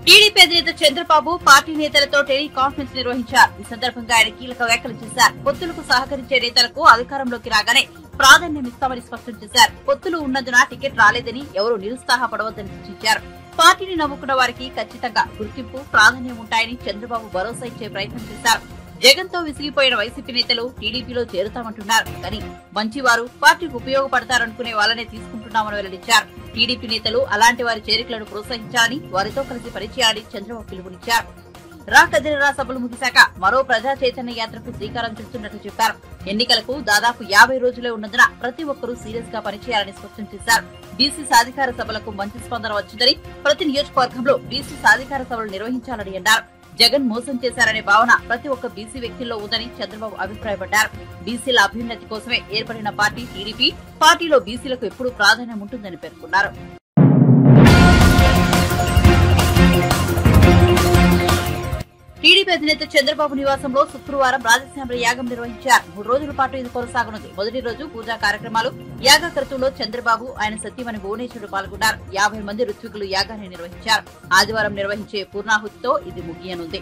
TDP అధినేత Chandrababu party నేతలతో teleconference నిర్వహించారు. ఈ సందర్భంగా ఆయన కీలక వ్యాఖ్యలు చేశారు. పొత్తులకు సహకరించే నేతలకు అధికారంలోకి రాగానే ప్రాధాన్యమిస్తామని స్పష్టం చేశారు. పొత్తులు ఉన్నందున టికెట్ రాలేదని ఎవరూ నిరుత్సాహపడవద్దని సూచించారు. పార్టీని నమ్ముకున్న వారికి ఖచ్చితంగా గుర్తింపు, ప్రాధాన్యం ఉంటాయని చంద్రబాబు భరోసా ఇచ్చే ప్రయత్నం చేశారు. జగన్ తో విసిగిపోయిన వైసీపీ నేతలు టీడీపీలో చేరుతామంటున్నారు. కానీ మంచివారు పార్టీకి ఉపయోగపడతారనుకునే వాళ్ళనే తీసుకుంటున్నామని వెల్లడించారు. టీడీపీ నేతలు అలాంటి వారి చేరికలను ప్రోత్సహించాలని, వారితో కలిసి పనిచేయాలని చంద్రబాబు పిలుపునిచ్చారు. రా కదిరిరా సభలు ముగిశాక మరో ప్రజా చైతన్య యాత్రకు శ్రీకారం చుడుతున్నట్లు చెప్పారు. ఎన్నికలకు దాదాపు 50 రోజులే ఉన్నందున ప్రతి ఒక్కరూ సీరియస్ గా పనిచేయాలని స్పష్టం చేశారు. బీసీ సాధికార సభలకు మంచి స్పందన వచ్చిందని, ప్రతి నియోజకవర్గంలో బీసీ సాధికార సభలు నిర్వహించాలని అన్నారు. జగన్ మోసం చేశారనే భావన ప్రతి ఒక్క బీసీ వ్యక్తిలో ఉందని చంద్రబాబు అభిప్రాయపడ్డారు. బీసీల అభ్యున్నతి కోసమే ఏర్పడిన పార్టీ టీడీపీ. పార్టీలో బీసీలకు ఎప్పుడూ ప్రాధాన్యం ఉంటుందని పేర్కొన్నారు. టీడీపీ అధినేత చంద్రబాబు నివాసంలో శుక్రవారం రాజశ్యామల యాగం నిర్వహించారు. 3 రోజుల పాటు ఇది కొనసాగనుంది. మొదటి రోజు పూజా కార్యక్రమాలు. యాగకర్తల్లో చంద్రబాబు, ఆయన సతీమణి భువనేశ్వరుడు పాల్గొన్నారు. 50 మంది ఋత్వికులు యాగాన్ని నిర్వహించారు. ఆదివారం నిర్వహించే పూర్ణాహుతితో ఇది ముగియనుంది.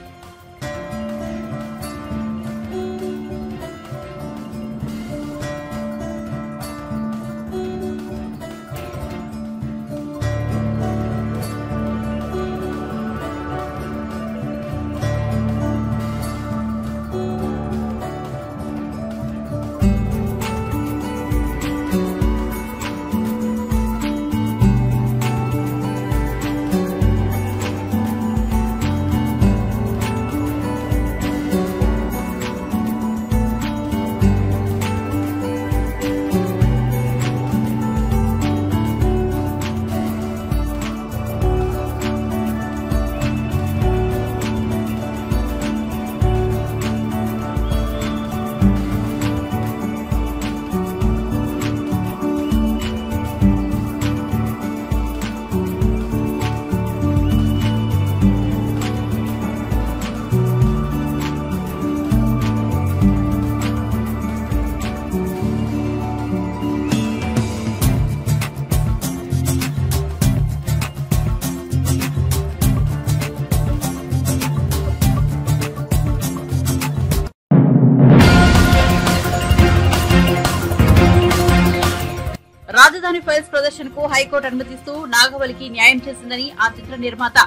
రాజధాని ఫైల్స్ ప్రదర్శనకు హైకోర్టు అనుమతిస్తూ నాగవల్లికి న్యాయం చేసిందని ఆ చిత్ర నిర్మాత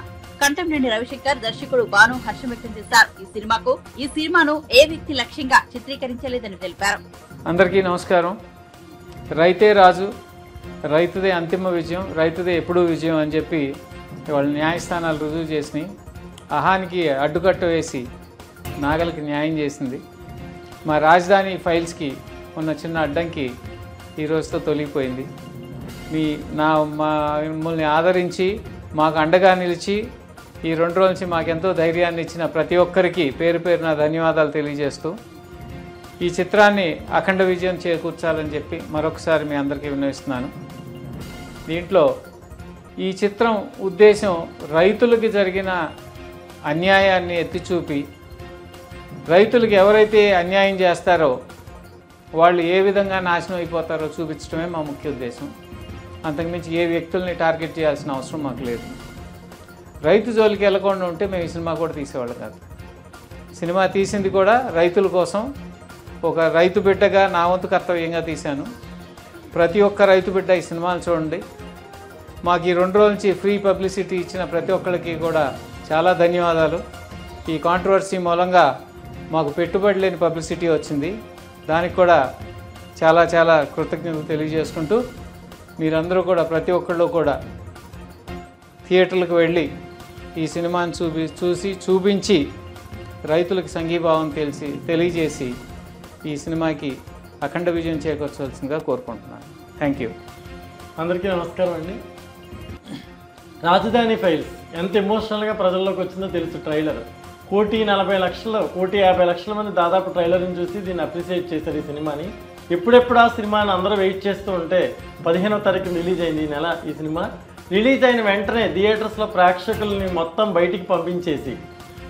కంటంనేని రవిశంకర్, దర్శకుడు బాను హర్షం వ్యక్తం చేశారు. ఈ సినిమాను ఏ వ్యక్తి లక్ష్యంగా చిత్రీకరించలేదని తెలిపారు. అందరికీ నమస్కారం. రైతే రాజు, రైతుదే అంతిమ విజయం, రైతుదే ఎప్పుడూ విజయం అని చెప్పి వాళ్ళు న్యాయస్థానాలు రుజువు చేసినాయి. అహానికి అడ్డుకట్ట వేసి నాగలికి న్యాయం చేసింది. మా రాజధాని ఫైల్స్కి ఉన్న చిన్న అడ్డంకి ఈ రోజుతో తొలగిపోయింది. మిమ్మల్ని ఆదరించి మాకు అండగా నిలిచి ఈ 2 రోజుల నుంచి మాకెంతో ధైర్యాన్ని ఇచ్చిన ప్రతి ఒక్కరికి పేరు పేరున ధన్యవాదాలు తెలియజేస్తూ ఈ చిత్రాన్ని అఖండ విజయం చేకూర్చాలని చెప్పి మరొకసారి మీ అందరికీ విన్నవిస్తున్నాను. దీంట్లో ఈ చిత్రం ఉద్దేశం రైతులకి జరిగిన అన్యాయాన్ని ఎత్తిచూపి, రైతులకు ఎవరైతే అన్యాయం చేస్తారో వాళ్ళు ఏ విధంగా నాశనం అయిపోతారో చూపించడమే మా ముఖ్య ఉద్దేశం. అంతకుమించి ఏ వ్యక్తుల్ని టార్గెట్ చేయాల్సిన అవసరం మాకు లేదు. రైతు జోలికి వెళ్ళకుండా ఉంటే మేము ఈ సినిమా కూడా తీసేవాళ్ళు కాదు. సినిమా తీసింది కూడా రైతుల కోసం, ఒక రైతు బిడ్డగా నా వంతు కర్తవ్యంగా తీశాను. ప్రతి ఒక్క రైతు బిడ్డ ఈ సినిమాలు చూడండి. మాకు ఈ 2 రోజుల నుంచి ఫ్రీ పబ్లిసిటీ ఇచ్చిన ప్రతి ఒక్కరికి కూడా చాలా ధన్యవాదాలు. ఈ కాంట్రవర్సీ మూలంగా మాకు పెట్టుబడి లేని పబ్లిసిటీ వచ్చింది. దానికి కూడా చాలా చాలా కృతజ్ఞతలు తెలియజేసుకుంటూ మీరందరూ కూడా ప్రతి ఒక్కళ్ళు కూడా థియేటర్లకు వెళ్ళి ఈ సినిమాని చూపించి రైతులకు సంఘీభావం తెలియజేసి ఈ సినిమాకి అఖండ విజయం చేకూర్చవలసిందిగా కోరుకుంటున్నాను. Thank you. అందరికీ నమస్కారం అండి. రాజధాని ఫైల్స్ ఎంత ఎమోషనల్గా ప్రజల్లోకి వచ్చిందో తెలుసు. ట్రైలర్ 1,40,00,000 మంది దాదాపు ట్రైలర్ని చూసి దీన్ని అప్రిషియేట్ చేశారు ఈ సినిమాని. ఎప్పుడెప్పుడు ఆ సినిమాని అందరూ వెయిట్ చేస్తూ ఉంటే 15వ తారీఖు రిలీజ్ అయింది ఈ నెల. ఈ సినిమా రిలీజ్ అయిన వెంటనే థియేటర్స్లో ప్రేక్షకుల్ని మొత్తం బయటికి పంపించేసి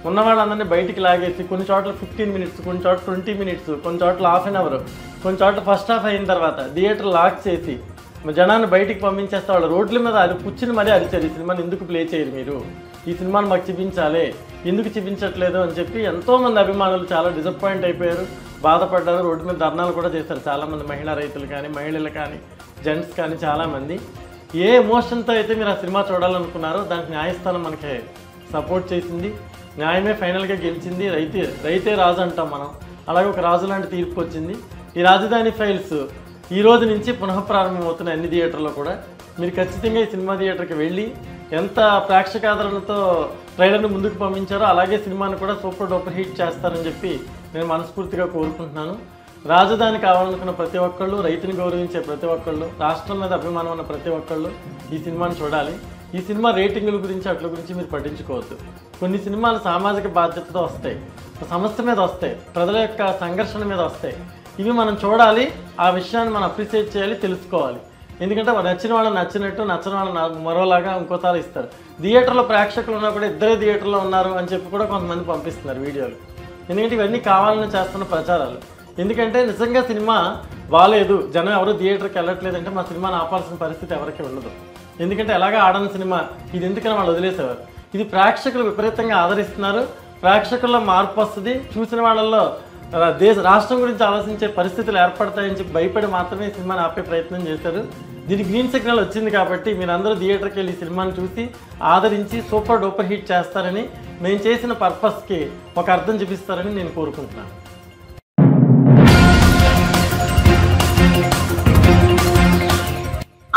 ఉన్న వాళ్ళందరినీ బయటికి లాగేసి కొన్ని చోట్ల 15 మినిట్స్, కొన్ని చోట్ల 20 మినిట్స్, కొన్ని చోట్ల హాఫ్ అన్ అవర్, కొన్ని చోట్ల ఫస్ట్ హాఫ్ అయిన తర్వాత థియేటర్ లాక్ చేసి జనాన్ని బయటికి పంపించేస్తే వాళ్ళు రోడ్ల మీద కూర్చుని మరీ అరిచారు, ఈ సినిమాని ఎందుకు ప్లే చేయరు మీరు, ఈ సినిమాను మాకు చూపించాలి, ఎందుకు చూపించట్లేదు అని చెప్పి ఎంతోమంది అభిమానులు చాలా డిసప్పాయింట్ అయిపోయారు, బాధపడ్డారు. రోడ్డు మీద ధర్నాలు కూడా చేశారు చాలామంది మహిళా రైతులు కానీ, మహిళలు కానీ, జెంట్స్ కానీ చాలామంది. ఏ ఎమోషన్తో అయితే మీరు ఆ సినిమా చూడాలనుకున్నారో దానికి న్యాయస్థానం మనకి సపోర్ట్ చేసింది. న్యాయమే ఫైనల్గా గెలిచింది. రైతే రాజు అంటాం మనం, అలాగే ఒక రాజు లాంటి తీర్పు వచ్చింది. ఈ రాజధాని ఫైల్స్ ఈ రోజు నుంచి పునఃప్రారంభమవుతున్న అన్ని థియేటర్లో కూడా మీరు ఖచ్చితంగా ఈ సినిమా థియేటర్కి వెళ్ళి ఎంత ప్రేక్షకాదరణతో ట్రైలర్ని ముందుకు పంపించారో అలాగే సినిమాని కూడా సూపర్ డూపర్ హిట్ చేస్తారని చెప్పి నేను మనస్ఫూర్తిగా కోరుకుంటున్నాను. రాజధాని కావాలనుకున్న ప్రతి ఒక్కళ్ళు, రైతుని గౌరవించే ప్రతి ఒక్కళ్ళు, రాష్ట్రం మీద అభిమానం ఉన్న ప్రతి ఒక్కళ్ళు ఈ సినిమాని చూడాలి. ఈ సినిమా రేటింగుల గురించి అట్ల గురించి మీరు పట్టించుకోవద్దు. కొన్ని సినిమాలు సామాజిక బాధ్యతతో వస్తాయి, సమస్య మీద వస్తాయి, ప్రజల యొక్క సంఘర్షణ మీద వస్తాయి. ఇవి మనం చూడాలి, ఆ విషయాన్ని మనం అప్రిషియేట్ చేయాలి, తెలుసుకోవాలి. ఎందుకంటే నచ్చిన వాళ్ళు నచ్చినట్టు, నచ్చిన వాళ్ళు మరోలాగా ఇంకోసారి ఇస్తారు. థియేటర్లో ప్రేక్షకులు ఉన్నా కూడా ఇద్దరే థియేటర్లో ఉన్నారు అని చెప్పి కూడా కొంతమంది పంపిస్తున్నారు వీడియోలు. ఎందుకంటే ఇవన్నీ కావాలని చేస్తున్న ప్రచారాలు. ఎందుకంటే నిజంగా సినిమా బాగాలేదు, జనం ఎవరు థియేటర్కి వెళ్ళట్లేదంటే మా సినిమాని ఆపాల్సిన పరిస్థితి ఎవరికి ఉండదు. ఎందుకంటే ఎలాగా ఆడని సినిమా ఇది, ఎందుకని వాళ్ళు వదిలేసేవారు. ఇది ప్రేక్షకులు విపరీతంగా ఆదరిస్తున్నారు, ప్రేక్షకుల్లో మార్పు వస్తుంది, చూసిన వాళ్ళల్లో రాష్ట్రం గురించి ఆలోచించే పరిస్థితులు ఏర్పడతాయని చెప్పి భయపడి మాత్రమే సినిమాని ఆపే ప్రయత్నం చేశారు. దీనికి గ్రీన్ సిగ్నల్ వచ్చింది కాబట్టి మీరందరూ థియేటర్కి వెళ్ళి సినిమాని చూసి ఆదరించి సూపర్ డూపర్ హిట్ చేస్తారని, మేము చేసిన పర్పస్కి ఒక అర్థం చూపిస్తారని నేను కోరుకుంటున్నాను.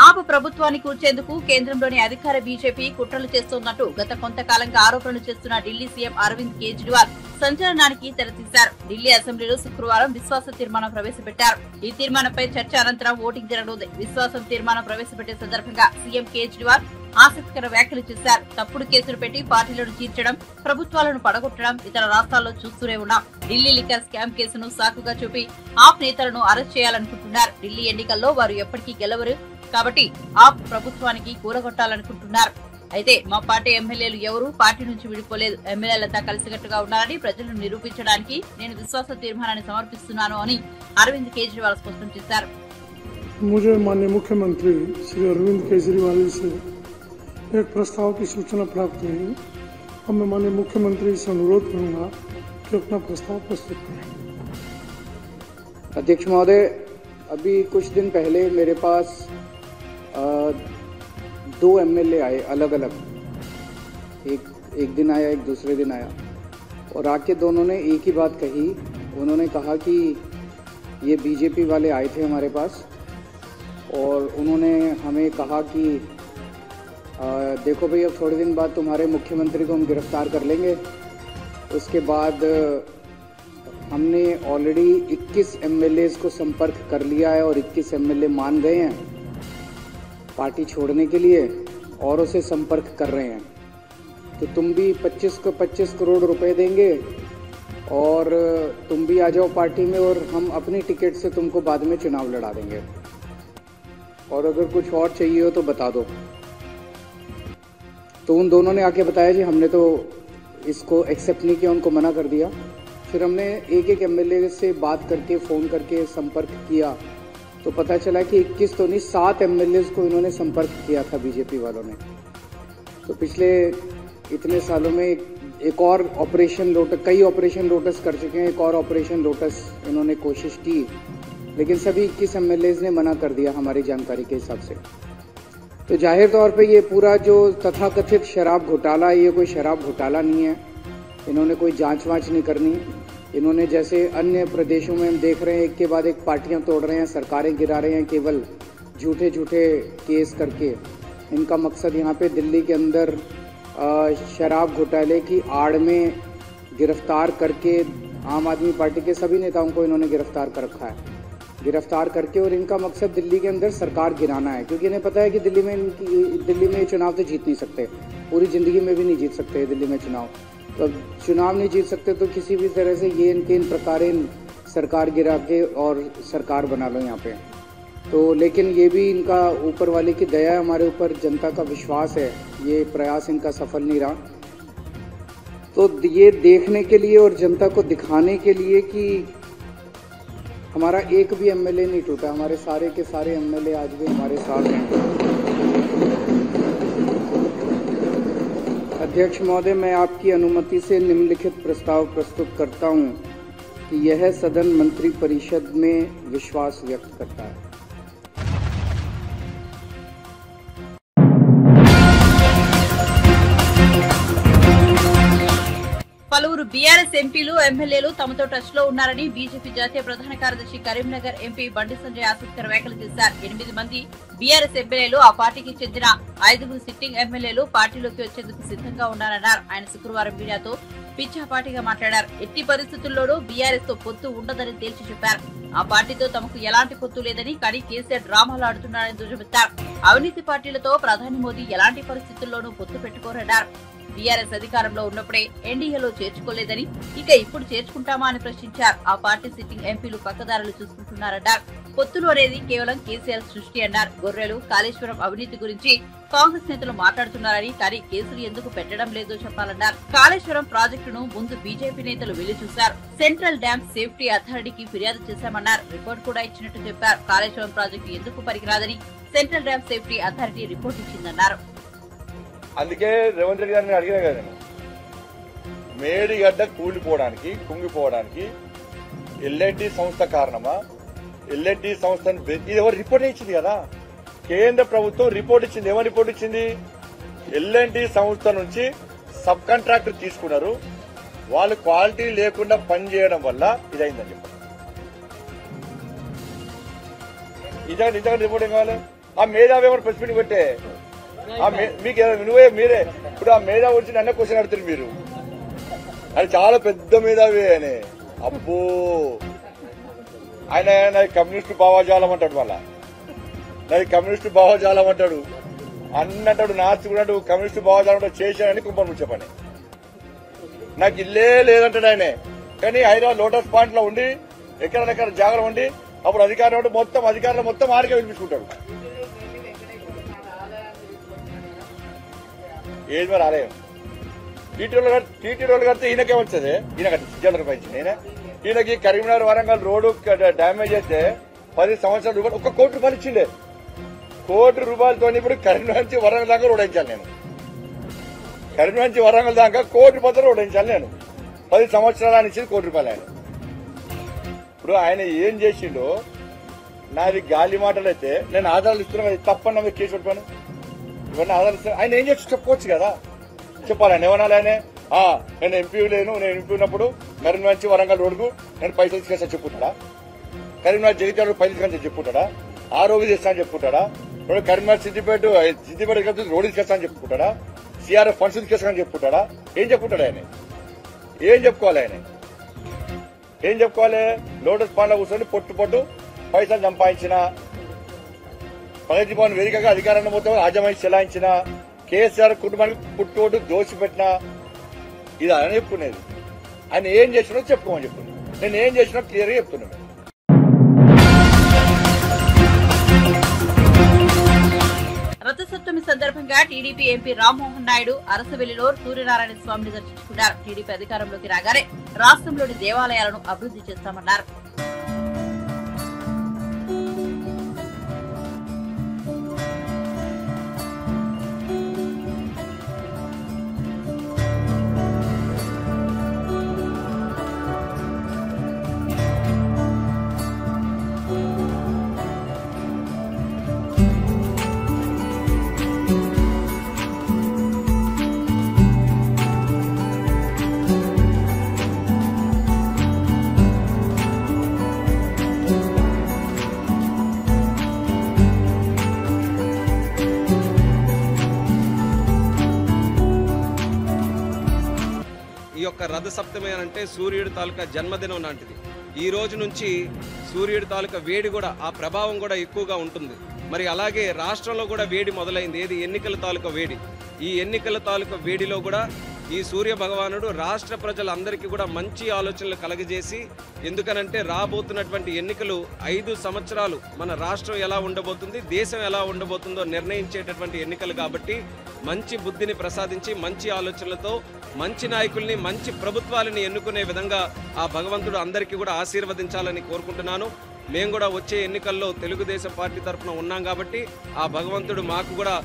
ఆపు ప్రభుత్వాన్ని కూర్చేందుకు కేంద్రంలోని అధికార బీజేపీ కుట్రలు చేస్తోన్నట్టు గత కొంతకాలంగా ఆరోపణలు చేస్తున్న ఢిల్లీ సీఎం అరవింద్ కేజ్రీవాల్ సంచలనానికి తెరతీశారు. ఢిల్లీ అసెంబ్లీలో శుక్రవారం విశ్వాస తీర్మానం ప్రవేశపెట్టారు. ఈ తీర్మానంపై చర్చ అనంతరం ఓటింగ్ జరగనుంది. విశ్వాసం తీర్మానం ప్రవేశపెట్టే సందర్భంగా సీఎం కేజ్రీవాల్ ఆసక్తికర వ్యాఖ్యలు చేశారు. తప్పుడు కేసులు పెట్టి పార్టీలను చీల్చడం, ప్రభుత్వాలను పడగొట్టడం ఇతర రాష్ట్రాల్లో చూస్తూనే ఉన్నాం. ఢిల్లీ లిక్కర్ స్కామ్ కేసును సాకుగా చూపి ఆప్ నేతలను అరెస్ట్ చేయాలనుకుంటున్నారు. ఢిల్లీ ఎన్నికల్లో వారు ఎప్పటికీ గెలవరు కాబట్టి ఆప్ ప్రభుత్వానికి కూలగొట్టాలనుకుంటున్నారు. అయితే మా పార్టీ ఎమ్మెల్యేలు ఎవరూ పార్టీ నుంచి విడిపోలేదు, ఎమ్మెల్యేలంతా కలిసికట్టుగా ఉన్నారని ప్రజలను నిరూపించడానికి నేను విశ్వాస తీర్మానాన్ని సమర్పిస్తున్నాను అని అరవింద్ కేజ్రీవాల్ స్పష్టం చేశారు. मुझे माननीय मुख्यमंत्री श्री अरविंद केजरीवाल से एक प्रस्ताव की सूचना प्राप्त हुई और मैं माननीय मुख्यमंत्री से अनुरोध करूंगा कि अपना प्रस्ताव प्रस्तुत करें। अध्यक्ष महोदय, अभी कुछ दिन पहले मेरे पास 2 एमएलए आए अलग अलग, एक दिन आया, एक दूसरे दिन आया, और आके दोनों ने एक ही बात कही। उन्होंने कहा कि ये बीजेपी वाले आए थे हमारे पास और उन्होंने हमें कहा कि देखो भाई अब थोड़े दिन बाद तुम्हारे मुख्यमंत्री को हम गिरफ्तार कर लेंगे। उसके बाद हमने ऑलरेडी 21 एमएलएज को संपर्क कर लिया है और 21 एमएलए मान गए हैं पार्टी छोड़ने के लिए और उसे संपर्क कर रहे हैं। तो तुम भी 25 करोड़ रुपए देंगे और तुम भी आ जाओ पार्टी में और हम अपनी टिकट से तुमको बाद में चुनाव लड़ा देंगे, और अगर कुछ और चाहिए हो तो बता दो। तो उन दोनों ने आके बताया जी हमने तो इसको एक्सेप्ट नहीं किया, उनको मना कर दिया। फिर हमने एक एक एमएलए से बात करके, फ़ोन करके संपर्क किया तो पता चला कि 21 तो नहीं 7 एमएलए को इन्होंने संपर्क किया था बीजेपी वालों ने। तो पिछले इतने सालों में एक और ऑपरेशन लोटस, कई ऑपरेशन लोटस कर चुके हैं, एक और ऑपरेशन लोटस इन्होंने कोशिश की, लेकिन सभी 21 एमएलए ने मना कर दिया हमारी जानकारी के हिसाब से। तो जाहिर तौर पे ये पूरा जो तथाकथित शराब घोटाला, ये कोई शराब घोटाला नहीं है। इन्होंने कोई जांच वांच नहीं करनी। इन्होंने जैसे अन्य प्रदेशों में हम देख रहे हैं एक के बाद एक पार्टियां तोड़ रहे हैं, सरकारें गिरा रहे हैं केवल झूठे झूठे केस करके। इनका मकसद यहाँ पे दिल्ली के अंदर शराब घोटाले की आड़ में गिरफ्तार करके आम आदमी पार्टी के सभी नेताओं को इन्होंने गिरफ्तार कर रखा है, गिरफ्तार करके, और इनका मकसद दिल्ली के अंदर सरकार गिराना है, क्योंकि इन्हें पता है कि दिल्ली में चुनाव तो जीत नहीं सकते, पूरी ज़िंदगी में भी नहीं जीत सकते दिल्ली में चुनाव। तो अब चुनाव नहीं जीत सकते तो किसी भी तरह से ये इन प्रकार सरकार गिरा के और सरकार बना लो यहाँ पे। तो लेकिन ये भी इनका ऊपर वाले की दया है हमारे ऊपर, जनता का विश्वास है, ये प्रयास इनका सफल नहीं रहा। तो ये देखने के लिए और जनता को दिखाने के लिए कि हमारा एक भी एमएलए नहीं टूटा, हमारे सारे के सारे एमएलए आज भी हमारे साथ हैं। अध्यक्ष महोदय, मैं आपकी अनुमति से निम्नलिखित प्रस्ताव प्रस्तुत करता हूं कि यह सदन मंत्रिपरिषद में विश्वास व्यक्त करता है। పలువురు బీఆర్ఎస్ ఎంపీలు ఎమ్మెల్యేలు తమతో టచ్ లో ఉన్నారని బీజేపీ జాతీయ ప్రధాన కార్యదర్శి కరీంనగర్ ఎంపీ బండి సంజయ్ ఆసక్తికర వ్యాఖ్యలు చేశారు. 8 మంది బీఆర్ఎస్ ఎమ్మెల్యేలు ఆ పార్టీకి చెందిన 5 సిట్టింగ్ ఎమ్మెల్యేలు పార్టీలోకి వచ్చేందుకు సిద్ధంగా ఉన్నారన్నారు. ఆయన శుక్రవారం మీడియాతో పిచ్చాపాటిగా మాట్లాడారు. ఎట్టి పరిస్థితుల్లోనూ బీఆర్ఎస్ తో పొత్తు ఉండదని తేల్చి చెప్పారు. ఆ పార్టీతో తమకు ఎలాంటి పొత్తు లేదని, కానీ కేసీఆర్ డ్రామాలు ఆడుతున్నారని దుయ్యబట్టారు. అవినీతి పార్టీలతో ప్రధాని మోదీ ఎలాంటి పరిస్థితుల్లోనూ పొత్తు పెట్టుకోరన్నారు. బీఆర్ఎస్ అధికారంలో ఉన్నప్పుడే ఎన్డీఏలో చేర్చుకోలేదని, ఇక ఇప్పుడు చేర్చుకుంటామా అని ప్రశ్నించారు. ఆ పార్టీ సిట్టింగ్ ఎంపీలు పక్కదారులు చూసుకుంటున్నారన్నారు. పొత్తులు అనేది కేవలం కేసీఆర్ సృష్టి అన్నారు. గొర్రెలు, కాళేశ్వరం అవినీతి గురించి కాంగ్రెస్ నేతలు మాట్లాడుతున్నారని, కానీ కేసులు ఎందుకు పెట్టడం లేదో చెప్పాలన్నారు. కాళేశ్వరం ప్రాజెక్టును ముందు బీజేపీ నేతలు వెళ్లి చూశారు. సెంట్రల్ డ్యామ్ సేఫ్టీ అథారిటీకి ఫిర్యాదు చేశామన్నారు. రిపోర్ట్ కూడా ఇచ్చినట్టు చెప్పారు. కాళేశ్వరం ప్రాజెక్టు ఎందుకు పనికిరాదని central dam safety authority report ఇచ్చిందన్నారు. అందుకే రేవంత్ రెడ్డి గారిని అడిగినా కదా నేను, మేడిగడ్డ కూలిపోవడానికి, కుంగిపోవడానికి ఎల్ఎన్టీ సంస్థ కారణమా? ఎల్ఎన్టీ సంస్థను ఇది ఎవరు రిపోర్ట్ ఇచ్చింది కదా, కేంద్ర ప్రభుత్వం రిపోర్ట్ ఇచ్చింది. ఎవరు రిపోర్ట్ ఇచ్చింది? ఎల్ఎన్టీ సంస్థ నుంచి సబ్ కాంట్రాక్టర్ తీసుకున్నారు, వాళ్ళు క్వాలిటీ లేకుండా పనిచేయడం వల్ల ఇదైందని చెప్పారు. నిజంగా రిపోర్ట్ ఏం కావాలి? ఆ మేధావి ఎవరు ప్రెస్ మీటింగ్ పెట్టే మీకు మీరే ఇప్పుడు ఆ మేధావి వచ్చి నన్నే క్వశ్చన్ అడుగుతారు మీరు. అది చాలా పెద్ద మేధావి అని. అబ్బో, ఆయన కమ్యూనిస్టు భావజాలం అంటాడు, మళ్ళా నాది కమ్యూనిస్టు భావజాలం అంటాడు, అన్నంటాడు, నాస్తికుడు కమ్యూనిస్టు భావజాలం చేశానని కుంభం చెప్పని. నాకు ఇల్లే లేదంటాడు ఆయనే. కానీ హైదరాబాద్ లోటస్ పాయింట్ లో ఉండి ఎక్కడెక్కడ జాగ్రత్త ఉండి అప్పుడు అధికారులు మొత్తం ఆడికే వినిపించుకుంటాడు. ఏది మరి ఆలయం టీటీ రోడ్లు కడితే ఈయనకే వచ్చేది, ఈయన కట్టించి పైన ఈయనకి కరీంనగర్ వరంగల్ రోడ్డు డ్యామేజ్ చేస్తే 10 సంవత్సరాల రూపాయలు, 1 కోటి రూపాయలు ఇచ్చిండే. 1 కోటి రూపాయలతో ఇప్పుడు కరీంనగర్ నుంచి వరంగల్ దాకా రోడ్ వేయించాలి నేను. కరీంనగర్ నుంచి వరంగల్ దాకా 1 కోటి రూపాయలతో రోడ్ వేయించాలి నేను. 10 సంవత్సరాలు ఇచ్చింది 1 కోటి రూపాయలు ఆయన. ఇప్పుడు ఆయన ఏం చేసిండో నాది గాలి మాటలు అయితే నేను ఆధారాలు ఇస్తున్నా, తప్పన్న మీరు కేసు పెట్టాను, ఇవన్నీ ఆధారాలు ఇస్తాను. ఆయన ఏం చేసి చెప్పుకోవచ్చు కదా, చెప్పాలి. ఆయన ఏమనాలి? ఆయన నేను ఎంపీ లేను, నేను ఎంపీ ఉన్నప్పుడు కరీంనగర్ నుంచి వరంగల్ రోడ్డుకు నేను పైసలు తీసుకొస్తా చెప్పుకుంటాడా? కరీంనగర్ జగిత్యాల పైసలు తీసుకొని చెప్పుకుంటాడా? ఆ రోడ్డు చేస్తా అని చెప్పుకుంటాడా? కరీంనగర్ సిద్దిపేట రోడ్డు తీసుకొస్తా అని చెప్పుకుంటాడా? సిఆర్ఎఫ్ ఫండ్స్ తీసుకొస్తా చెప్పుకుంటాడా? ఏం చెప్పుకుంటాడు ఆయన? ఏం చెప్పుకోవాలి ఆయన? ఏం చెప్పుకోవాలి? లోటస్ పాండ్లో కూర్చొని పొట్టు పైసలు సంపాదించిన, ప్రగతి భవన్ వేదికగా అధికారాన్ని మొత్తం రాజమహేష్ చెలాయించిన, కేసీఆర్ కుటుంబానికి పుట్టోడు దోషిపెట్టిన, ఇది ఆయన చెప్పుకునేది. ఆయన ఏం చేసినో చెప్పుకోమని చెప్పుకున్నాను. నేను ఏం చేసినా క్లియర్గా చెప్తున్నాను. రథసప్తమి సందర్భంగా టీడీపీ ఎంపీ రామ్మోహన్ నాయుడు అరసవెల్లిలో సూర్యనారాయణ స్వామిని దర్శించుకున్నారు. టీడీపీ అధికారంలోకి రాగానే రాష్ట్రంలోని దేవాలయాలను అభివృద్ధి చేస్తామన్నారు. రథ సప్తమి అంటే సూర్యుడి తాలూకా జన్మదినం లాంటిది. ఈ రోజు నుంచి సూర్యుడి తాలూకా వేడి కూడా, ఆ ప్రభావం కూడా ఎక్కువగా ఉంటుంది. మరి అలాగే రాష్ట్రంలో కూడా వేడి మొదలైంది. ఏది? ఎన్నికల తాలూకా వేడి. ఈ ఎన్నికల తాలూకా వేడిలో కూడా ఈ సూర్య భగవానుడు రాష్ట్ర ప్రజలందరికీ కూడా మంచి ఆలోచనలు కలగజేసి, ఎందుకనంటే రాబోతున్నటువంటి ఎన్నికలు 5 సంవత్సరాలు మన రాష్ట్రం ఎలా ఉండబోతుంది, దేశం ఎలా ఉండబోతుందో నిర్ణయించేటటువంటి ఎన్నికలు కాబట్టి మంచి బుద్ధిని ప్రసాదించి మంచి ఆలోచనలతో మంచి నాయకుల్ని, మంచి ప్రభుత్వాలని ఎన్నుకునే విధంగా ఆ భగవంతుడు అందరికీ కూడా ఆశీర్వదించాలని కోరుకుంటున్నాను. మేము కూడా వచ్చే ఎన్నికల్లో తెలుగుదేశం పార్టీ తరఫున ఉన్నాం కాబట్టి ఆ భగవంతుడు మాకు కూడా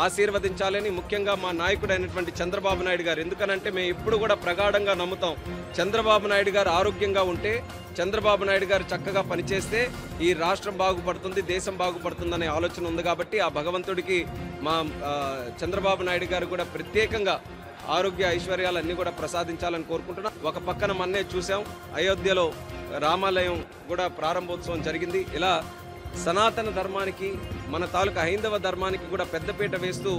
ఆశీర్వదించాలని, ముఖ్యంగా మా నాయకుడైనటువంటి చంద్రబాబు నాయుడు గారు. ఎందుకనంటే మేము ఎప్పుడు కూడా ప్రగాఢంగా నమ్ముతాం, చంద్రబాబు నాయుడు గారు ఆరోగ్యంగా ఉంటే, చంద్రబాబు నాయుడు గారు చక్కగా పనిచేస్తే ఈ రాష్ట్రం బాగుపడుతుంది, దేశం బాగుపడుతుందనే ఆలోచన ఉంది. కాబట్టి ఆ భగవంతుడికి మా చంద్రబాబు నాయుడు గారు కూడా ప్రత్యేకంగా ఆరోగ్య ఐశ్వర్యాలన్నీ కూడా ప్రసాదించాలని కోరుకుంటున్నాం. ఒక పక్కన మొన్నే చూసాం, అయోధ్యలో రామాలయం కూడా ప్రారంభోత్సవం జరిగింది. ఇలా సనాతన ధర్మానికి, మన తాలూకా హైందవ ధర్మానికి కూడా పెద్దపీట వేస్తూ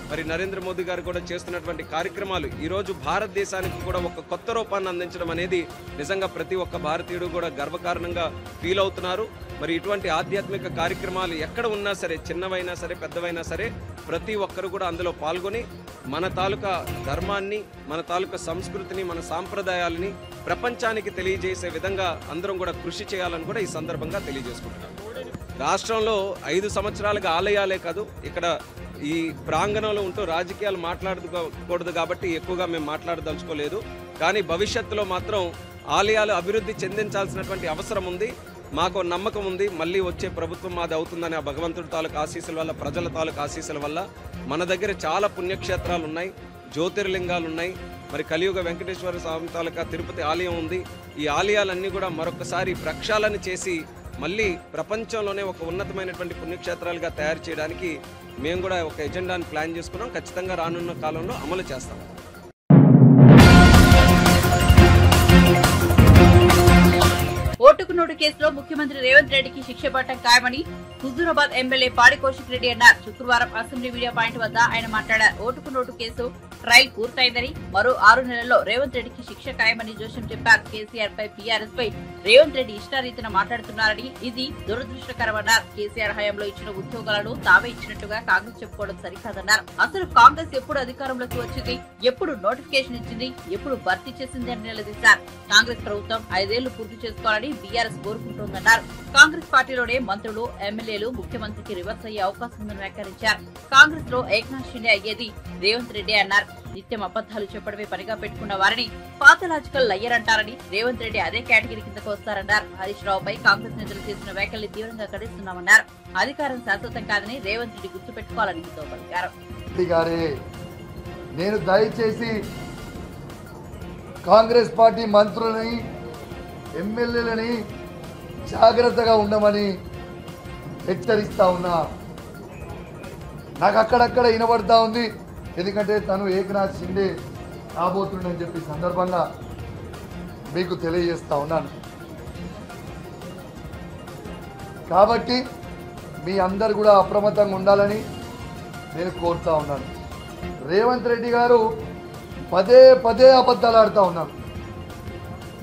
మరి నరేంద్ర మోదీ గారు కూడా చేస్తున్నటువంటి కార్యక్రమాలు ఈరోజు భారతదేశానికి కూడా ఒక కొత్త రూపాన్ని అందించడం అనేది నిజంగా ప్రతి ఒక్క భారతీయుడు కూడా గర్వకారణంగా ఫీల్ అవుతున్నారు. మరి ఇటువంటి ఆధ్యాత్మిక కార్యక్రమాలు ఎక్కడ ఉన్నా సరే, చిన్నవైనా సరే పెద్దవైనా సరే, ప్రతి ఒక్కరు కూడా అందులో పాల్గొని మన తాలూకా ధర్మాన్ని, మన తాలూకా సంస్కృతిని, మన సాంప్రదాయాలని ప్రపంచానికి తెలియజేసే విధంగా అందరం కూడా కృషి చేయాలని కూడా ఈ సందర్భంగా తెలియజేసుకుంటున్నాం. రాష్ట్రంలో 5 సంవత్సరాలుగా ఆలయాలే కాదు, ఇక్కడ ఈ ప్రాంగణంలో ఉంటూ రాజకీయాలు మాట్లాడకూడదు కాబట్టి ఎక్కువగా మేము మాట్లాడదలుచుకోలేదు. కానీ భవిష్యత్తులో మాత్రం ఆలయాలు అభివృద్ధి చెందించాల్సినటువంటి అవసరం ఉంది. మాకు నమ్మకం ఉంది, మళ్ళీ వచ్చే ప్రభుత్వం మాది అవుతుందని. ఆ భగవంతుడి తాలూకు ఆశీస్సుల వల్ల, ప్రజల తాలూకు ఆశీస్సుల వల్ల మన దగ్గర చాలా పుణ్యక్షేత్రాలు ఉన్నాయి, జ్యోతిర్లింగాలు ఉన్నాయి. మరి కలియుగ వెంకటేశ్వర స్వామి తాలూకా తిరుపతి ఆలయం ఉంది. ఈ ఆలయాలన్నీ కూడా మరొకసారి ప్రక్షాళన చేసి మళ్ళీ ప్రపంచంలోనే ఒక ఉన్నతమైనటువంటి పుణ్యక్షేత్రాలుగా తయారు చేయడానికి మేము కూడా ఒక ఎజెండాని ప్లాన్ చేసుకున్నాం. ఖచ్చితంగా రానున్న కాలంలో అమలు చేస్తాం. ఓటుకు నోటు కేసులో ముఖ్యమంత్రి రేవంత్ రెడ్డికి శిక్ష పడటం ఖాయమని హుజూరాబాద్ ఎమ్మెల్యే పాడి కౌశిక్ రెడ్డి అన్నారు. శుక్రవారం అసెంబ్లీ మీడియా పాయింట్ వద్ద ఆయన మాట్లాడారు. ఓటుకు నోటు కేసు ట్రయల్ పూర్తయిందని, మరో 6 నెలల్లో రేవంత్ రెడ్డికి శిక్ష ఖాయమని జోషం చెప్పారు. కేసీఆర్ పై, బీఆర్ఎస్ పై రేవంత్ రెడ్డి ఇష్టారీతిన మాట్లాడుతున్నారని, ఇది దురదృష్టకరమన్నారు. కేసీఆర్ హయాంలో ఇచ్చిన ఉద్యోగాలను తామే ఇచ్చినట్టుగా కాంగ్రెస్ చెప్పుకోవడం సరికాదన్నారు. అసలు కాంగ్రెస్ ఎప్పుడు అధికారంలోకి వచ్చింది, ఎప్పుడు నోటిఫికేషన్ ఇచ్చింది, ఎప్పుడు భర్తీ చేసింది అని నిలదీశారు. కాంగ్రెస్ ప్రభుత్వం 5 ఏళ్లు పూర్తి చేసుకోవాలని బీఆర్ఎస్ కోరుకుంటోందన్నారు. కాంగ్రెస్ పార్టీలోనే మంత్రులు, ఎమ్మెల్యేలు ముఖ్యమంత్రికి రివర్స్ అయ్యే అవకాశం ఉందని వ్యాఖ్యానించారు. కాంగ్రెస్ లో ఏక్నాథ్ షిండే అయ్యేది రేవంత్ రెడ్డి అన్నారు. నిత్యం అబద్దాలు చెప్పడమే పనిగా పెట్టుకున్న వారిని పాథలాజికల్ లయ్యర్ అంటారని, రేవంత్ రెడ్డి అదే కేటగిరీ కిందకు వస్తారన్నారు. హరీష్ రావుపై కాంగ్రెస్ నేతలు చేసిన వ్యాఖ్యల్ని తీవ్రంగా ఖండిస్తున్నామన్నారు. అధికారం శాశ్వతం కాదని రేవంత్ రెడ్డి గుర్తుపెట్టుకోవాలని హితవు పలికారు. నేను దయచేసి కాంగ్రెస్ పార్టీ మంత్రులని, ఎమ్మెల్యేలని జాగ్రత్తగా ఉండమని హెచ్చరిస్తా ఉన్నా. నాకు అక్కడక్కడ వినబడతా ఉంది, ఎందుకంటే తను ఏకనాథ్ షిండే కాబోతుండని చెప్పి సందర్భంగా మీకు తెలియజేస్తా ఉన్నాను. కాబట్టి మీ అందరు కూడా అప్రమత్తంగా ఉండాలని నేను కోరుతా ఉన్నాను. రేవంత్ రెడ్డి గారు పదే పదే అబద్ధాలు ఆడుతూ ఉన్నారు.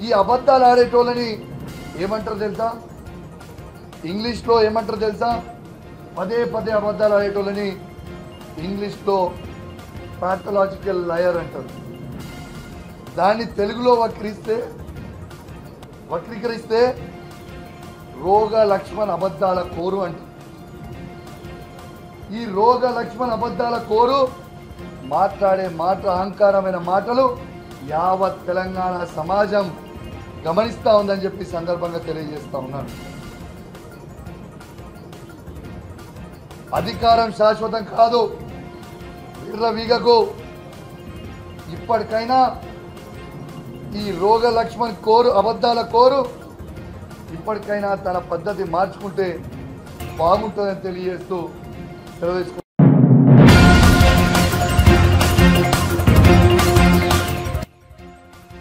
ఈ అబద్ధాలు ఆడేటోళ్ళని ఏమంటారు తెలుసా? ఇంగ్లీష్లో ఏమంటారు తెలుసా? పదే పదే అబద్ధాలు ఆడేటోళ్ళని ఇంగ్లీష్లో పాథలాజికల్ లయర్ అంటారు. దాన్ని తెలుగులో వక్రీకరిస్తే రోగ లక్ష్మణ్ అబద్ధాల కోరు అంటారు. ఈ రోగ లక్ష్మణ్ అబద్ధాల కోరు మాట్లాడే మాట, అహంకారమైన మాటలు యావత్ తెలంగాణ సమాజం గమనిస్తూ ఉందని చెప్పి సందర్భంగా తెలియజేస్తా ఉన్నాను. అధికారం శాశ్వతం కాదు. వీర్రవీగకు. ఇప్పటికైనా ఈ రోగ లక్ష్మణ్ కోరు, అబద్ధాల కోరు ఇప్పటికైనా తన పద్ధతి మార్చుకుంటే బాగుంటుందని తెలియజేస్తూ సెలవు.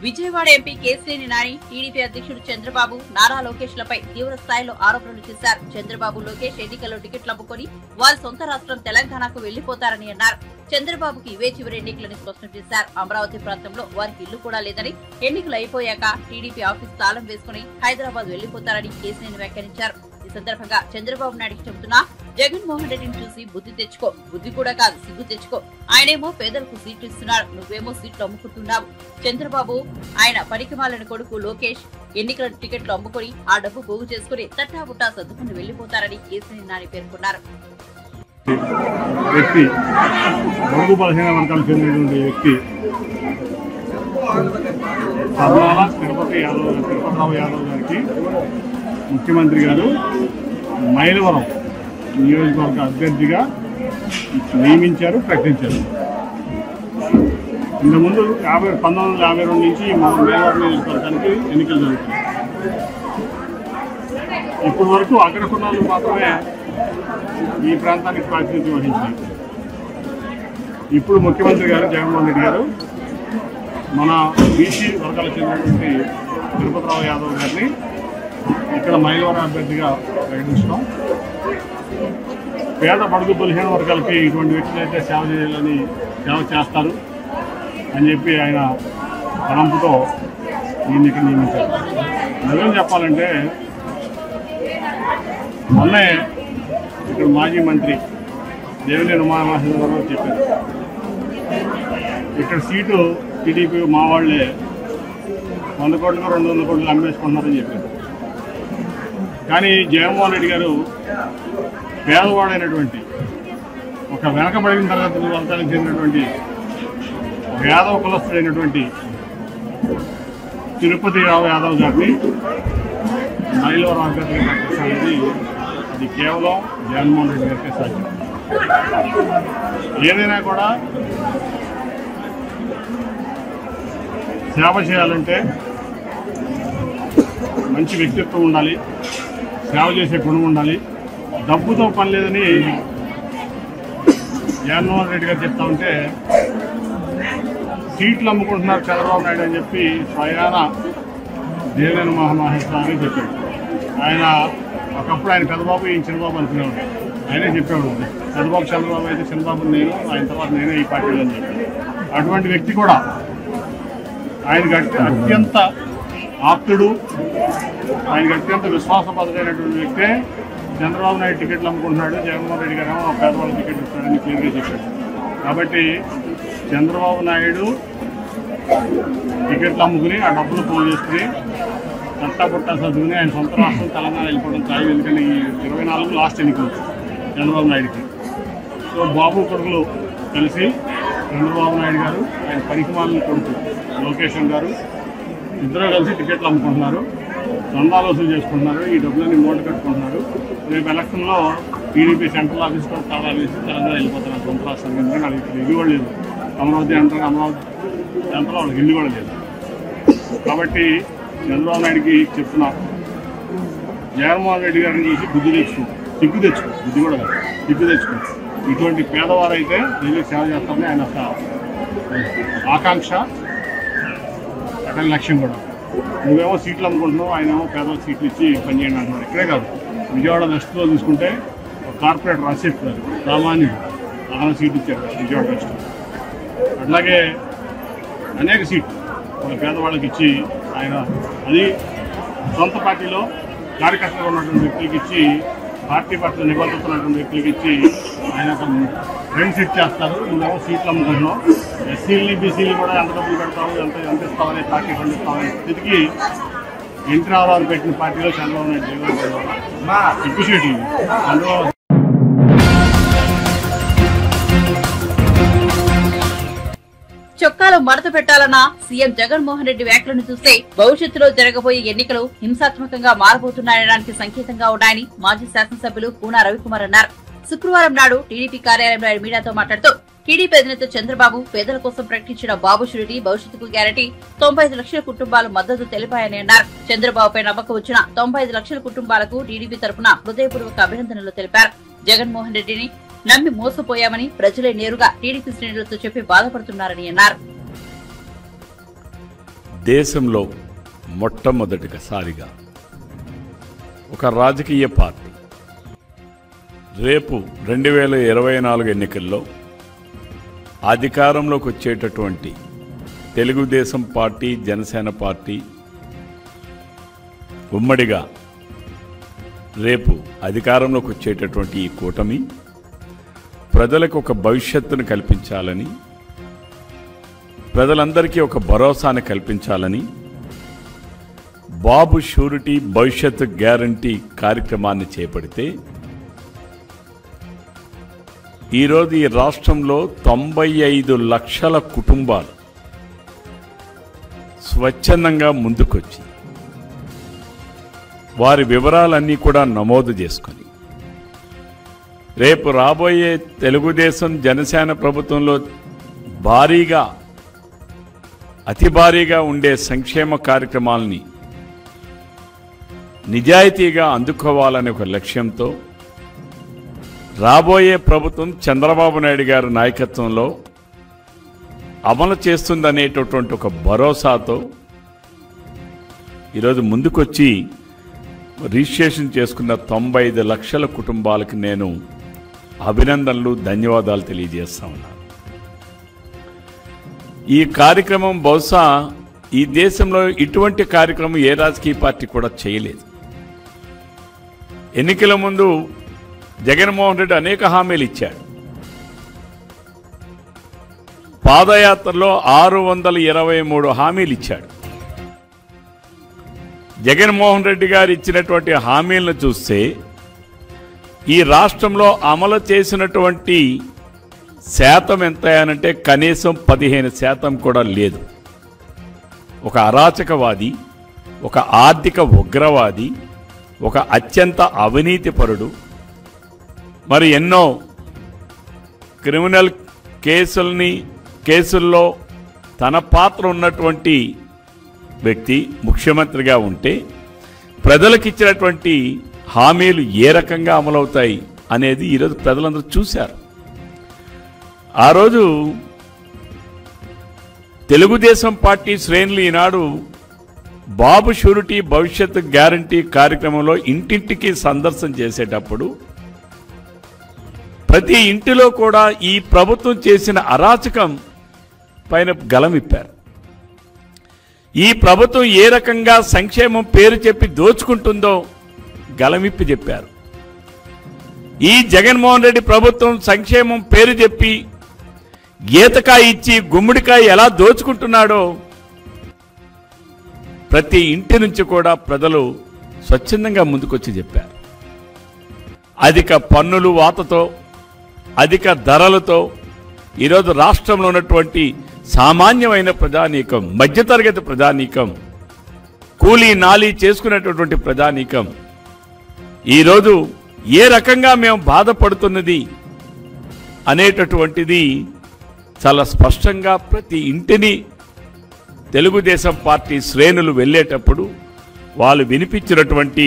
విజయవాడ ఎంపీ కేశినేని నాని, టీడీపీ అధ్యక్షుడు చంద్రబాబు, నారా లోకేష్ లపై తీవ్ర స్థాయిలో ఆరోపణలు చేశారు. చంద్రబాబు, లోకేష్ ఎన్నికల్లో టికెట్లు అమ్ముకొని వారి సొంత రాష్ట్రం తెలంగాణకు వెళ్లిపోతారని అన్నారు. చంద్రబాబుకి ఇవే చివరి ఎన్నికలని స్పష్టం చేశారు. అమరావతి ప్రాంతంలో వారికి ఇల్లు కూడా లేదని, ఎన్నికలు అయిపోయాక టీడీపీ ఆఫీస్ తాళం వేసుకుని హైదరాబాద్ వెళ్లిపోతారని కేశినేని వ్యాఖ్యానించారు. ఈ సందర్భంగా చంద్రబాబు నాయుడికి చెబుతున్నా, జగన్మోహన్ రెడ్డిని చూసి బుద్ధి తెచ్చుకో, బుద్ధి కూడా కాదు సిగ్గు తెచ్చుకో. ఆయనేమో పేదలకు సీట్లు ఇస్తున్నాడు, నువ్వేమో సీట్లు అమ్ముకుంటున్నావు. చంద్రబాబు, ఆయన పనికిమాలిన కొడుకు లోకేష్ ఎన్నికల టికెట్లు అమ్ముకొని ఆ డబ్బు పోగు చేసుకుని తట్టాబుట్టా సర్దుకుని వెళ్లిపోతారని కేశినేని నాని పేర్కొన్నారు. వ్యక్తి బడుగు బలహీన వర్గాలకు చెందినటువంటి వ్యక్తి సభాల తిరుపతిరావు యాదవ్ గారికి ముఖ్యమంత్రి గారు మైలవరం నియోజకవర్గ అభ్యర్థిగా నియమించారు, ప్రకటించారు. ఇంతకుముందు 1952 నుంచి మేవాడ నియోజకవర్గానికి ఎన్నికలు జరుగుతాయి. ఇప్పటి వరకు అగ్రకులాలు మాత్రమే ఈ ప్రాంతానికి ప్రాతినిధ్యం వహించారు. ఇప్పుడు ముఖ్యమంత్రి గారు జగన్మోహన్ రెడ్డి గారు మన బీసీ వర్గాలకు చెందినటువంటి తిరుపతిరావు యాదవ్ గారిని ఇక్కడ మైలవరం అభ్యర్థిగా ప్రకటించడం, పేద బడుగు బలహీన వర్గాలకి ఇటువంటి వ్యక్తులు అయితే సేవ చేస్తారు అని చెప్పి ఆయన తలంపుతో దీన్ని ఇక్కడ నియమించారు. నిజం చెప్పాలంటే మొన్నే ఇక్కడ మాజీ మంత్రి దేవినేని ఉమామహేశ్వరరావు చెప్పారు, ఇక్కడ సీటు టీడీపీ మా వాళ్ళే 100 కోట్లు 200 కోట్లు అమ్మేసుకుంటున్నారని చెప్పారు. కానీ జగన్మోహన్ రెడ్డి గారు పేదవాడైనటువంటి ఒక వెనకబడిన తరగతి వర్గానికి చెందినటువంటి యాదవ కులస్తుడైనటువంటి తిరుపతి రావు యాదవ్ గారిని మైలవరం అభ్యర్థిగా ప్రకటించాలని అది కేవలం జగన్మోహన్ రెడ్డి గారికే సాధ్యం. ఏదైనా కూడా సేవ చేయాలంటే మంచి వ్యక్తిత్వం ఉండాలి, సేవ చేసే గుణం ఉండాలి. డబ్బుతో పని లేదని జగన్మోహన్ రెడ్డి గారు చెప్తా ఉంటే సీట్లు అమ్ముకుంటున్నారు చంద్రబాబు నాయుడు అని చెప్పి స్వయాన దేవినేని ఉమామహేశ్వరరావు చెప్పాడు. ఆయన ఒకప్పుడు ఆయన పెద్దబాబు ఈయన చిన్నబాబు అనుకునేవాడు. ఆయనే చెప్పేవాడు, పెద్దబాబు చంద్రబాబు అయితే చిన్నబాబు నేను, ఆయన తర్వాత నేనే ఈ పార్టీలో అని చెప్పి. అటువంటి వ్యక్తి కూడా ఆయనకి అత్యంత ఆప్తుడు, ఆయనకి అత్యంత విశ్వాసపాత్రుడైనటువంటి వ్యక్తే చంద్రబాబు నాయుడు టికెట్లు అమ్ముకుంటున్నాడు, జగన్మోహన్ రెడ్డి గారు పేదవాళ్ళ టికెట్ ఇస్తాడని క్లియర్గా చెప్పాడు. కాబట్టి చంద్రబాబు నాయుడు టికెట్లు అమ్ముకుని ఆ డబ్బులు పోగు చేసుకుని చట్టపుట్ట చదువుకుని ఆయన సొంత రాష్ట్రం తెలంగాణ వెళ్ళిపోవడం ఖాయం. ఎందుకంటే ఈ 24 లాస్ట్ ఎన్నికలు చంద్రబాబు నాయుడికి. సో బాబు కొడుకులు కలిసి చంద్రబాబు నాయుడు గారు, ఆయన పనికిమాలిన కొడుకు లోకేషన్ గారు ఇద్దరు కలిసి టికెట్లు అమ్ముకుంటున్నారు, చందాలు వసూలు చేసుకుంటున్నారు, ఈ డబ్బులన్నీ మూట కట్టుకుంటున్నారు. రేపు ఎలక్షన్లో టీడీపీ సెంట్రల్ ఆఫీస్లో తాళాలు వేసి తెలంగాణ వెళ్ళిపోతున్నారు సొంత రాష్ట్రం. ఎందుకంటే వాళ్ళకి ఇల్లు కూడా లేదు. అమరావతి అంటారు, అమరావతి సెంట్రల్ వాళ్ళకి ఇల్లు కూడా లేదు. కాబట్టి చంద్రబాబు నాయుడికి చెప్తున్నా, జగన్మోహన్ రెడ్డి గారిని చూసి బుద్ధి తెచ్చుకో, బుద్ధి కూడా కాదు, సిగ్గు తెచ్చుకో. ఇటువంటి పేదవారైతే వీళ్ళకి సేవ చేస్తారని ఆయన ఆకాంక్ష, అతని లక్ష్యం కూడా. నువ్వేమో సీట్లు అమ్ముకుంటున్నావు, ఆయన ఏమో పేదవాళ్ళకి సీట్లు ఇచ్చి పనిచేయండి అంటున్నారు. ఇక్కడే కాదు, విజయవాడ వెస్ట్లో చూసుకుంటే ఒక కార్పొరేటర్ రాసిఫ్ గారు సామాన్యుడు ఆయన సీట్ ఇచ్చారు విజయవాడ వెస్ట్. అట్లాగే అనేక సీట్లు వాళ్ళ పేదవాళ్ళకి ఇచ్చి ఆయన అది సొంత పార్టీలో కార్యకర్తగా ఉన్నటువంటి వ్యక్తులకి ఇచ్చి, పార్టీ పట్ల నిబద్ధతున్నటువంటి వ్యక్తులకి ఇచ్చి ఆయన ఫ్రెండ్ సీట్ చేస్తారు. నువ్వేమో సీట్లు అమ్ముకుంటున్నావు, ఎస్సీలని బీసీలు కూడా ఎంత డబ్బులు పెడతావు, ఎంత ఇస్తామని పార్టీ ఫండ్ ఇస్తామని స్థితికి ఎన్టీ రామారావు పెట్టిన పార్టీలో చంద్రబాబు నాయుడు ఎక్కువ సీట్లు చంద్రబాబు. చొక్కాలో మడత పెట్టాలన్న సీఎం జగన్మోహన్ రెడ్డి వ్యాఖ్యలను చూస్తే భవిష్యత్తులో జరగబోయే ఎన్నికలు హింసాత్మకంగా మారబోతున్నాయనడానికి సంకేతంగా ఉన్నాయని మాజీ శాసనసభ్యులు కూనా రవికుమార్ అన్నారు. శుక్రవారం నాడు టీడీపీ కార్యాలయంలో ఆయన మీడియాతో మాట్లాడుతూ టీడీపీ అధినేత చంద్రబాబు పేదల కోసం ప్రకటించిన బాబు షూరిటీ భవిష్యత్తుకు గ్యారంటీ 95 లక్షల కుటుంబాలు మద్దతు తెలిపాయని అన్నారు. చంద్రబాబుపై నమ్మకం వచ్చిన 95 లక్షల కుటుంబాలకు టీడీపీ తరఫున హృదయపూర్వక అభినందనలు తెలిపారు. జగన్మోహన్ రెడ్డిని నమ్మి మోసపోయామని ప్రజలే నేరుగా టీడీపీ శ్రేణులతో చెప్పి బాధపడుతున్నారని అన్నారు. దేశంలో మొట్టమొదటిసారిగా ఒక రాజకీయ పార్టీ రేపు 2024 ఎన్నికల్లో అధికారంలోకి వచ్చేటటువంటి తెలుగుదేశం పార్టీ, జనసేన పార్టీ ఉమ్మడిగా రేపు అధికారంలోకి వచ్చేటటువంటి ఈ కూటమి ప్రజలకు ఒక భవిష్యత్తును కల్పించాలని, ప్రజలందరికీ ఒక భరోసాను కల్పించాలని బాబు షూరిటీ భవిష్యత్తు గ్యారంటీ కార్యక్రమాన్ని చేపడితే ఈరోజు ఈ రాష్ట్రంలో 95 లక్షల కుటుంబాలు స్వచ్ఛందంగా ముందుకొచ్చి వారి వివరాలన్నీ కూడా నమోదు చేసుకొని రేపు రాబోయే తెలుగుదేశం జనసేన ప్రభుత్వంలో భారీగా అతి భారీగా ఉండే సంక్షేమ కార్యక్రమాలని నిజాయితీగా అందుకోవాలనే ఒక లక్ష్యంతో రాబోయే ప్రభుత్వం చంద్రబాబు నాయుడు గారి నాయకత్వంలో అమలు చేస్తుందనేటటువంటి ఒక భరోసాతో ఈరోజు ముందుకొచ్చి రిజిస్ట్రేషన్ చేసుకున్న 95 లక్షల కుటుంబాలకు నేను అభినందనలు ధన్యవాదాలు తెలియజేస్తా ఉన్నాను. ఈ కార్యక్రమం బహుశా ఈ దేశంలో ఇటువంటి కార్యక్రమం ఏ రాజకీయ పార్టీ కూడా చేయలేదు. ఎన్నికల ముందు జగన్మోహన్ రెడ్డి అనేక హామీలు ఇచ్చాడు. పాదయాత్రలో 623 హామీలు ఇచ్చాడు. జగన్మోహన్ రెడ్డి గారు ఇచ్చినటువంటి హామీలను చూస్తే ఈ రాష్ట్రంలో అమలు చేసినటువంటి శాతం ఎంత అనంటే కనీసం 15% కూడా లేదు. ఒక అరాచకవాది, ఒక ఆర్థిక ఉగ్రవాది, ఒక అత్యంత అవినీతిపరుడు, మరి ఎన్నో క్రిమినల్ కేసుల్లో తన పాత్ర ఉన్నటువంటి వ్యక్తి ముఖ్యమంత్రిగా ఉంటే ప్రజలకు ఇచ్చినటువంటి హామీలు ఏ రకంగా అమలవుతాయి అనేది ఈరోజు ప్రజలందరూ చూశారు. ఆ రోజు తెలుగుదేశం పార్టీ శ్రేణులు ఈనాడు బాబు షూరిటీ భవిష్యత్ గ్యారంటీ కార్యక్రమంలో ఇంటింటికి సందర్శన చేసేటప్పుడు ప్రతి ఇంటిలో కూడా ఈ ప్రభుత్వం చేసిన అరాచకం పైన గలమిప్పారు. ఈ ప్రభుత్వం ఏ రకంగా సంక్షేమం పేరు చెప్పి దోచుకుంటుందో గలమిప్పి చెప్పారు. ఈ జగన్మోహన్ రెడ్డి ప్రభుత్వం సంక్షేమం పేరు చెప్పి గీతకాయ ఇచ్చి గుమ్మడికాయ ఎలా దోచుకుంటున్నాడో ప్రతి ఇంటి నుంచి కూడా ప్రజలు స్వచ్ఛందంగా ముందుకొచ్చి చెప్పారు. అధిక పన్నులు వాతతో, అధిక ధరలతో ఈరోజు రాష్ట్రంలో ఉన్నటువంటి సామాన్యమైన ప్రజానీకం, మధ్యతరగతి ప్రజానీకం, కూలీ నాలీ చేసుకునేటటువంటి ప్రజానీకం ఈరోజు ఏ రకంగా మేము బాధపడుతున్నది అనేటటువంటిది చాలా స్పష్టంగా ప్రతి ఇంటిని తెలుగుదేశం పార్టీ శ్రేణులు వెళ్ళేటప్పుడు వాళ్ళు వినిపించినటువంటి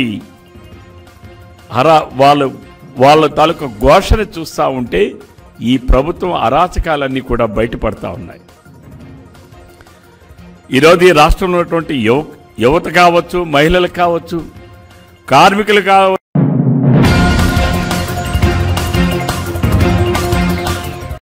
వాళ్ళ తాలూకా ఘోషణ చూస్తూ ఉంటే ఈ ప్రభుత్వం అరాచకాలన్నీ కూడా బయటపడతా ఉన్నాయి. ఈరోజు ఈ రాష్ట్రంలో ఉన్నటువంటి యువత కావచ్చు, మహిళలు కావచ్చు, కార్మికులు కావచ్చు,